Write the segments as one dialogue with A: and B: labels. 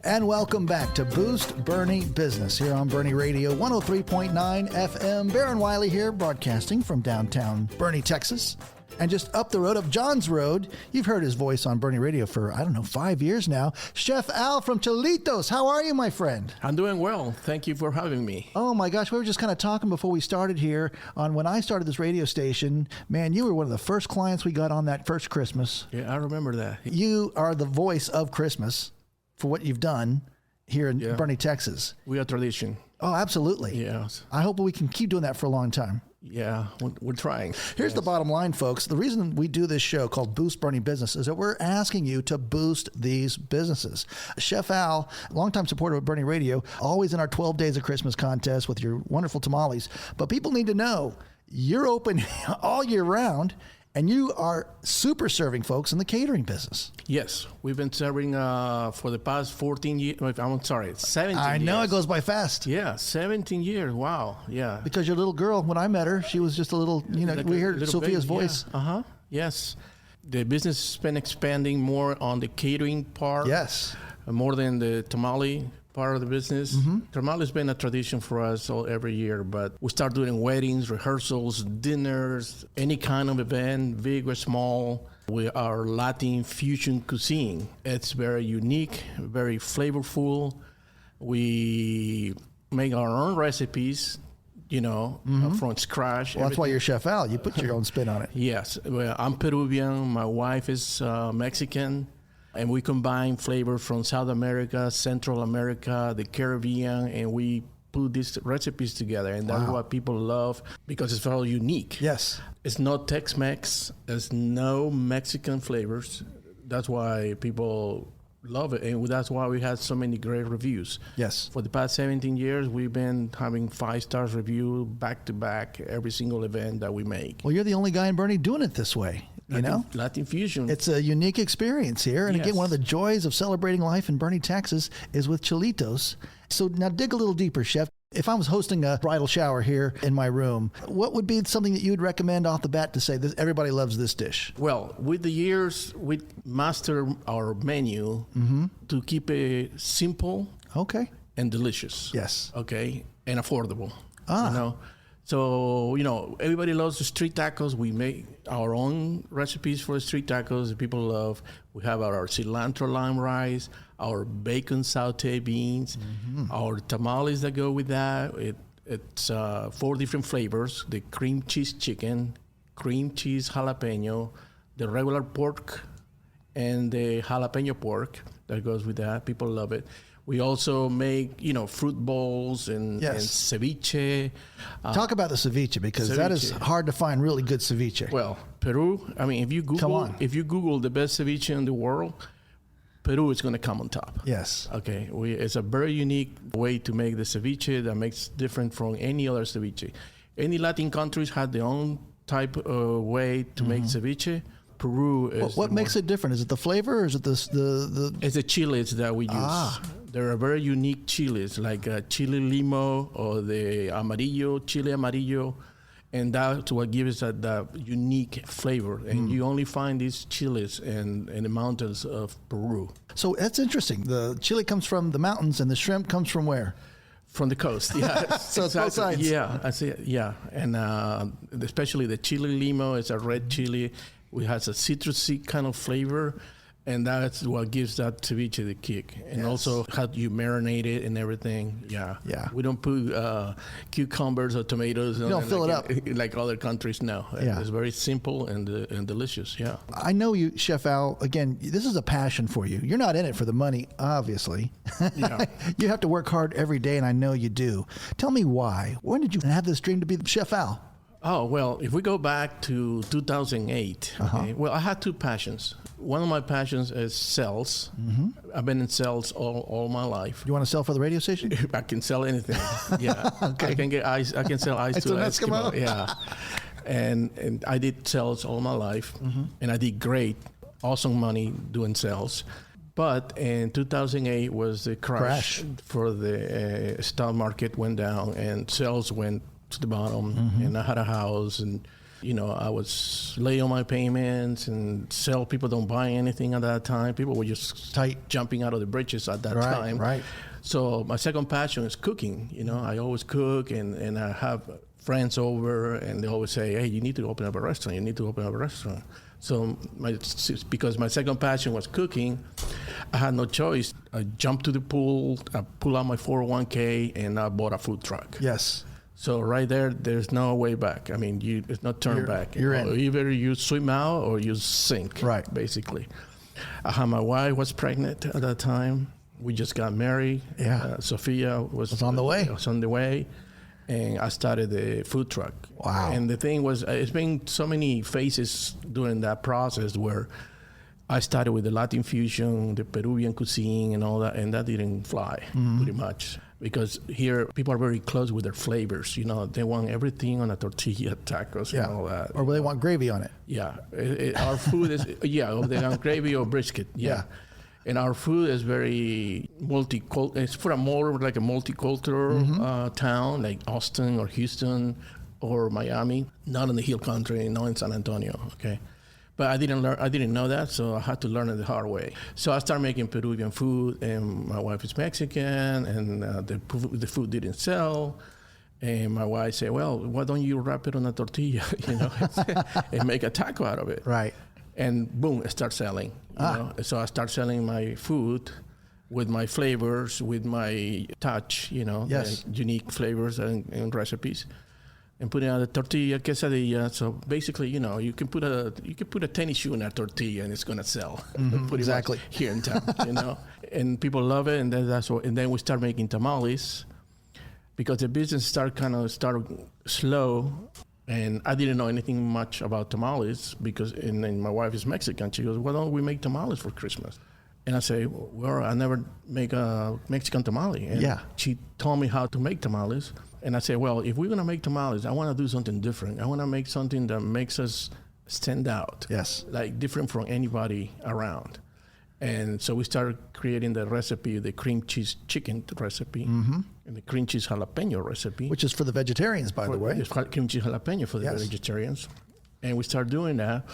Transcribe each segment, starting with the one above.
A: And welcome back to Boost Boerne Business here on Burnie Radio 103.9 FM. Baron Wiley here, broadcasting from downtown Burnie, Texas. And just up the road, up John's Road, you've heard his voice on Burnie Radio for, 5 years now. Chef Al from Chilitos. How are you, my friend?
B: I'm doing well. Thank you for having me.
A: Oh, my gosh. We were just kind of talking before we started here on when I started this radio station. Man, you were one of the first clients we got on that first Christmas.
B: Yeah, I remember that.
A: You are the voice of Christmas for what you've done here in Burnie, Texas.
B: We are tradition.
A: Oh, absolutely.
B: Yes.
A: I hope we can keep doing that for a long time.
B: Yeah, we're trying.
A: Here's the bottom line, folks. The reason we do this show called Boost Boerne Business is that we're asking you to boost these businesses. Chef Al, longtime supporter of Burnie Radio, always in our 12 Days of Christmas contest with your wonderful tamales. But people need to know you're open all year round, and you are super serving folks in the catering business.
B: Yes, we've been serving for the past 14 years. I'm sorry, 17 years.
A: I know it goes by fast.
B: Yeah, 17 years. Wow. Yeah.
A: Because your little girl, when I met her, she was just a little, like we heard Sophia's voice.
B: Yeah. Yes. The business has been expanding more on the catering part.
A: Yes.
B: More than the tamale part of the business. Tamale has been a tradition for us every year, but we start doing weddings, rehearsals, dinners, any kind of event, big or small. We are Latin fusion cuisine. It's very unique, very flavorful. We make our own recipes, from scratch.
A: Well, that's why you're Chef Al. You put your own spin on it.
B: Yes. Well, I'm Peruvian. My wife is Mexican. And we combine flavor from South America, Central America, the Caribbean, and we put these recipes together. And that's what people love because it's very unique.
A: Yes.
B: It's not Tex-Mex. There's no Mexican flavors. That's why people love it. And that's why we had so many great reviews.
A: Yes.
B: For the past 17 years, we've been having 5-star review back to back every single event that we make.
A: Well, you're the only guy in Burnie doing it this way.
B: Latin fusion.
A: It's a unique experience here. And again, one of the joys of celebrating life in Burnie, Texas is with Chilitos. So now dig a little deeper, Chef. If I was hosting a bridal shower here in my room, what would be something that you would recommend off the bat to say this, everybody loves this dish?
B: Well, with the years, we mastered our menu to keep it simple and delicious.
A: Yes.
B: Okay, and affordable. So, everybody loves the street tacos. We make our own recipes for the street tacos that people love. We have our cilantro lime rice, our bacon saute beans, our tamales that go with that. It's 4 different flavors: the cream cheese chicken, cream cheese jalapeno, the regular pork, and the jalapeno pork that goes with that. People love it. We also make, fruit bowls and ceviche.
A: Talk about the ceviche, because that is hard to find really good ceviche.
B: Well, Peru, if you Google the best ceviche in the world, Peru is going to come on top.
A: Yes.
B: Okay. It's a very unique way to make the ceviche that makes different from any other ceviche. Any Latin countries have their own type of way to make ceviche. Peru is.
A: What makes it different? Is it the flavor, or is it the?
B: It's the chiles that we use. There are very unique chiles, like chile limo or the chile amarillo, and that's what gives it that unique flavor. And you only find these chiles in the mountains of Peru.
A: So that's interesting. The chile comes from the mountains, and the shrimp comes from where?
B: From the coast, yeah.
A: So it's both sides.
B: Yeah, I see. Yeah, and especially the chile limo is a red chile. It has a citrusy kind of flavor, and that's what gives that ceviche the kick. And also how you marinate it and everything. Yeah. We don't put cucumbers or tomatoes.
A: You don't fill it up
B: like other countries. No.
A: Yeah.
B: It's very simple and delicious. Yeah.
A: I know you, Chef Al. Again, this is a passion for you. You're not in it for the money, obviously.
B: Yeah.
A: You have to work hard every day, and I know you do. Tell me why. When did you have this dream to be Chef Al?
B: Oh, well, if we go back to 2008, well, I had 2 passions. One of my passions is sales. I've been in sales all my life.
A: You want to sell for the radio station?
B: I can sell anything. Yeah.
A: Okay.
B: I can sell ice to
A: Eskimo.
B: Yeah. And I did sales all my life, and I did great, awesome money doing sales. But in 2008 was the crash. For the stock market went down and sales went to the bottom, and I had a house, and I was late on my payments and sell. People don't buy anything at that time. People were just
A: Tight.
B: jumping out of the bridges at that time.
A: Right.
B: So my second passion is cooking. I always cook, and I have friends over, and they always say, hey, you need to open up a restaurant. So because my second passion was cooking, I had no choice. I jumped to the pool, I pulled out my 401k, and I bought a food truck.
A: Yes.
B: So right there's no way back. I mean, it's not turn back.
A: You're in.
B: Either you swim out or you sink.
A: Right.
B: Basically. My wife was pregnant at that time. We just got married.
A: Yeah.
B: Sophia was
A: on the way.
B: Was on the way. And I started the food truck.
A: Wow.
B: And the thing was, it's been so many phases during that process where I started with the Latin fusion, the Peruvian cuisine and all that, and that didn't fly pretty much. Because here, people are very close with their flavors. They want everything on a tortilla, tacos, and all that.
A: Or they want gravy on it.
B: Yeah. Our food is, or they want gravy or brisket. Yeah. And our food is very multicultural. It's for more like a multicultural town, like Austin or Houston or Miami. Not in the Hill Country, not in San Antonio. Okay, but I didn't know that, so I had to learn it the hard way. So I started making Peruvian food, and my wife is Mexican, and the food didn't sell. And my wife said, "Well, why don't you wrap it on a tortilla, and make a taco out of it?"
A: Right.
B: And boom, it starts selling. So I start selling my food with my flavors, with my touch,
A: Yes.
B: the unique flavors and recipes, and putting out a tortilla quesadilla. So basically, you can put a tennis shoe in a tortilla and it's gonna sell.
A: Exactly.
B: Here in town, and people love it. And then we start making tamales, because the business started slow. And I didn't know anything much about tamales, because and my wife is Mexican. She goes, why don't we make tamales for Christmas? And I say, well, I never make a Mexican tamale. And she told me how to make tamales. And I said, well, if we're going to make tamales, I want to do something different. I want to make something that makes us stand out.
A: Yes.
B: Like different from anybody around. And so we started creating the recipe, the cream cheese chicken recipe, and the cream cheese jalapeno recipe.
A: Which is for the vegetarians, by the way.
B: It's cream cheese jalapeno for the vegetarians. And we started doing that.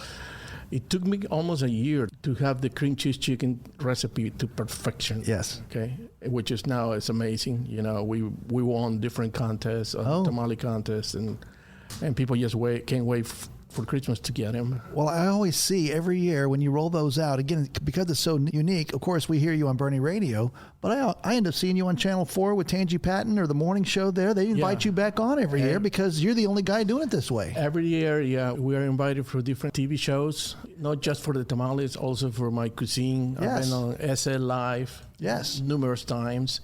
B: It took me almost a year to have the cream cheese chicken recipe to perfection.
A: Yes.
B: Okay. Which is now, it's amazing. We won different contests, tamale contests, and people just can't wait for Christmas to get him.
A: Well, I always see every year when you roll those out, again, because it's so unique, of course, we hear you on Burnie Radio, but I end up seeing you on Channel 4 with Tangie Patton or the morning show there. They invite you back on every year because you're the only guy doing it this way.
B: Every year, we are invited for different TV shows, not just for the tamales, also for my cuisine.
A: Yes.
B: I've been on SL Live numerous times.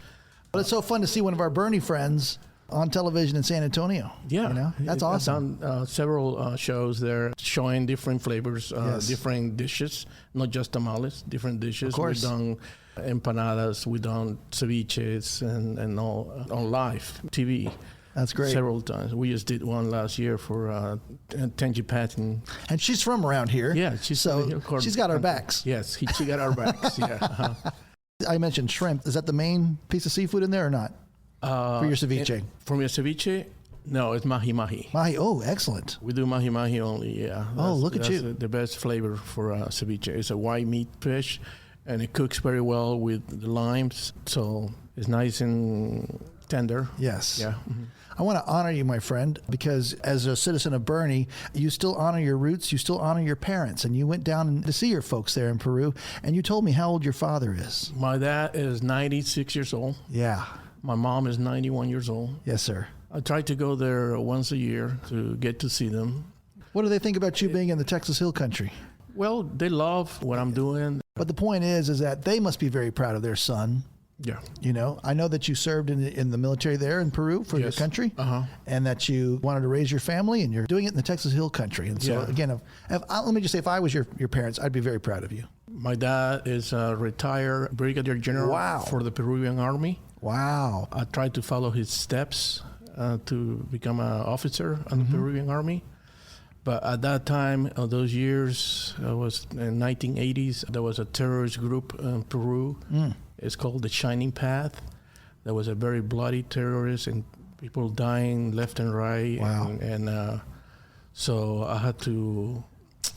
A: But it's so fun to see one of our Burnie friends on television in San Antonio.
B: Yeah.
A: That's awesome.
B: I've done several shows there showing different flavors, different dishes, not just tamales, different dishes.
A: Of course.
B: We've done empanadas, we've done ceviches and all on live TV.
A: That's great.
B: Several times. We just did one last year for Tangie Patton.
A: And she's from around here.
B: Yeah.
A: She's got our backs.
B: Yes, she got our backs. Yeah.
A: I mentioned shrimp. Is that the main piece of seafood in there or not? For your ceviche?
B: For your ceviche, no, it's mahi-mahi.
A: Mahi, oh, excellent.
B: We do mahi-mahi only, yeah.
A: Look at you.
B: The best flavor for ceviche. It's a white meat fish, and it cooks very well with the limes, so it's nice and tender.
A: Yes.
B: Yeah.
A: I want to honor you, my friend, because as a citizen of Burnie, you still honor your roots, you still honor your parents, and you went down to see your folks there in Peru, and you told me how old your father is.
B: My dad is 96 years old.
A: Yeah.
B: My mom is 91 years old.
A: Yes, sir.
B: I try to go there once a year to get to see them.
A: What do they think about you being in the Texas Hill Country?
B: Well, they love what I'm doing.
A: But the point is that they must be very proud of their son.
B: Yeah.
A: I know that you served in the military there in Peru for your country, and that you wanted to raise your family, and you're doing it in the Texas Hill Country. And so, again, let me just say, if I was your parents, I'd be very proud of you.
B: My dad is a retired brigadier general for the Peruvian Army.
A: Wow.
B: I tried to follow his steps to become an officer in the Peruvian Army. But at that time, those years, it was in 1980s, there was a terrorist group in Peru. It's called the Shining Path. There was a very bloody terrorist and people dying left and right.
A: Wow.
B: And So I had to.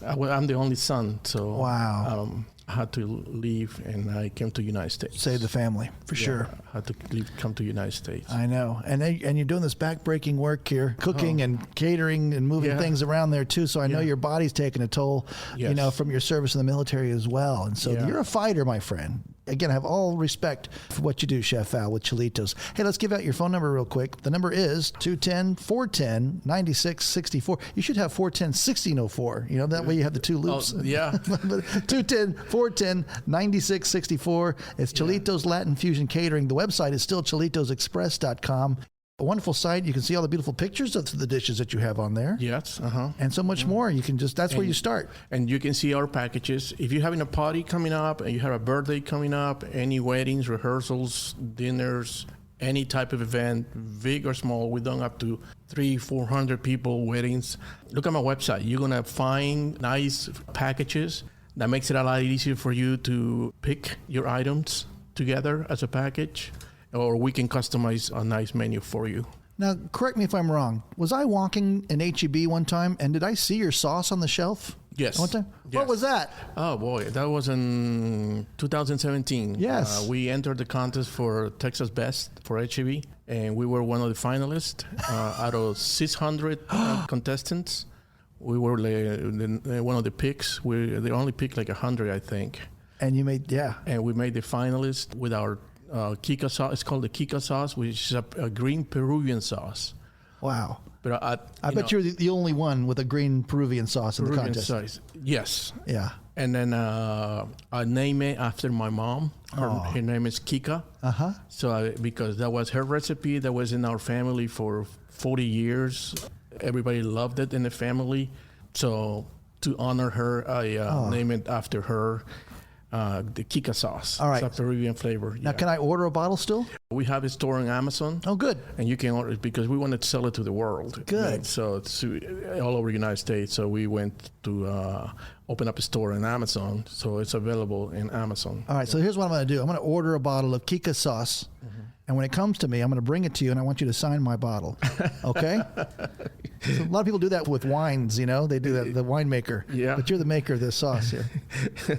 B: I'm the only son, so
A: Wow.
B: I had to leave, and I came to United States.
A: Save the family, for sure.
B: I had to come to United States.
A: I know. And you're doing this back-breaking work here, cooking and catering and moving things around there too. So I know your body's taking a toll, you know, from your service in the military as well. And so you're a fighter, my friend. Again, I have all respect for what you do, Chef Al, with Chilitos. Hey, let's give out your phone number real quick. The number is 210-410-9664. You should have 410-1604. You know, that way you have the two loops.
B: Oh, yeah.
A: 210-410-9664. It's Chilitos Latin Fusion Catering. The website is still ChilitosExpress.com. A wonderful site. You can see all the beautiful pictures of the dishes that you have on there.
B: Yes.
A: And so much more. You can that's where you start.
B: And you can see our packages. If you're having a party coming up and you have a birthday coming up, any weddings, rehearsals, dinners, any type of event, big or small, we've done up to 300-400 people weddings. Look at my website. You're going to find nice packages that makes it a lot easier for you to pick your items together as a package, or we can customize a nice menu for you.
A: Now, correct me if I'm wrong. Was I walking in HEB one time, and did I see your sauce on the shelf?
B: Yes.
A: One time?
B: Yes.
A: What was that?
B: Oh, boy. That was in 2017.
A: Yes.
B: We entered the contest for Texas Best for HEB, and we were one of the finalists out of 600 contestants. We were one of the picks. They only picked like 100, I think.
A: And you made,
B: And we made the finalist with our Queca Sauce. It's called the Queca Sauce, which is a green Peruvian sauce.
A: Wow.
B: But
A: I bet you're the only one with a green Peruvian sauce in the contest.
B: Sauce. Yes.
A: Yeah.
B: And then I named it after my mom. Her name is Queca. So because that was her recipe that was in our family for 40 years. Everybody loved it in the family. So to honor her, I named it after her. The Queca Sauce.
A: All right.
B: It's a Peruvian flavor.
A: Now, can I order a bottle still?
B: We have a store on Amazon.
A: Oh, good.
B: And you can order it because we wanted to sell it to the world.
A: Good.
B: And so it's all over the United States. So we went to open up a store on Amazon. So it's available in Amazon.
A: All right. So here's what I'm going to do. I'm going to order a bottle of Queca Sauce. And when it comes to me, I'm going to bring it to you, and I want you to sign my bottle. Okay? So a lot of people do that with wines, you know. They do that, the winemaker.
B: Yeah.
A: But you're the maker of this sauce here. Then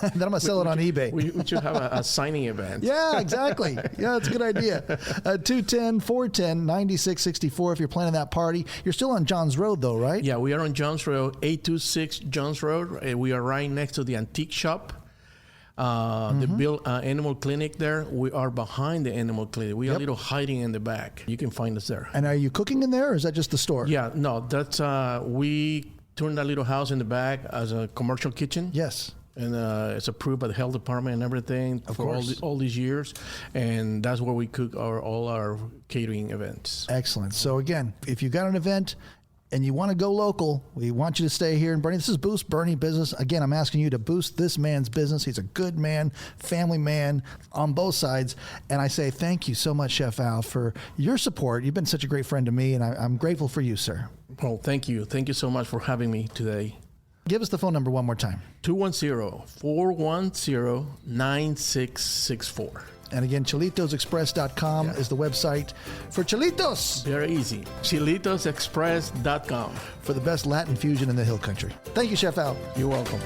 A: I'm going to sell it on eBay.
B: We should have a signing event.
A: Yeah, exactly. Yeah, that's a good idea. 210-410-9664 if you're planning that party. You're still on Johns Road, though, right?
B: Yeah, we are on Johns Road, 826 Johns Road. We are right next to the antique shop. The built animal clinic there. We are behind the animal clinic. We are a little hiding in the back. You can find us there.
A: And are you cooking in there, or is that just the store?
B: Yeah, no, that's we turned that little house in the back as a commercial kitchen.
A: Yes.
B: And it's approved by the health department and everything for all these years. And that's where we cook all our catering events.
A: Excellent. So again, if you got an event and you want to go local, we want you to stay here in Burnie. This is Boost Boerne Business. Again, I'm asking you to boost this man's business. He's a good man, family man on both sides. And I say thank you so much, Chef Al, for your support. You've been such a great friend to me, and I'm grateful for you, sir.
B: Well, thank you. Thank you so much for having me today.
A: Give us the phone number one more time.
B: 210-410-9664.
A: And again, ChilitosExpress.com is the website for Chilitos.
B: Very easy. ChilitosExpress.com.
A: For the best Latin fusion in the Hill Country. Thank you, Chef Al.
B: You're welcome.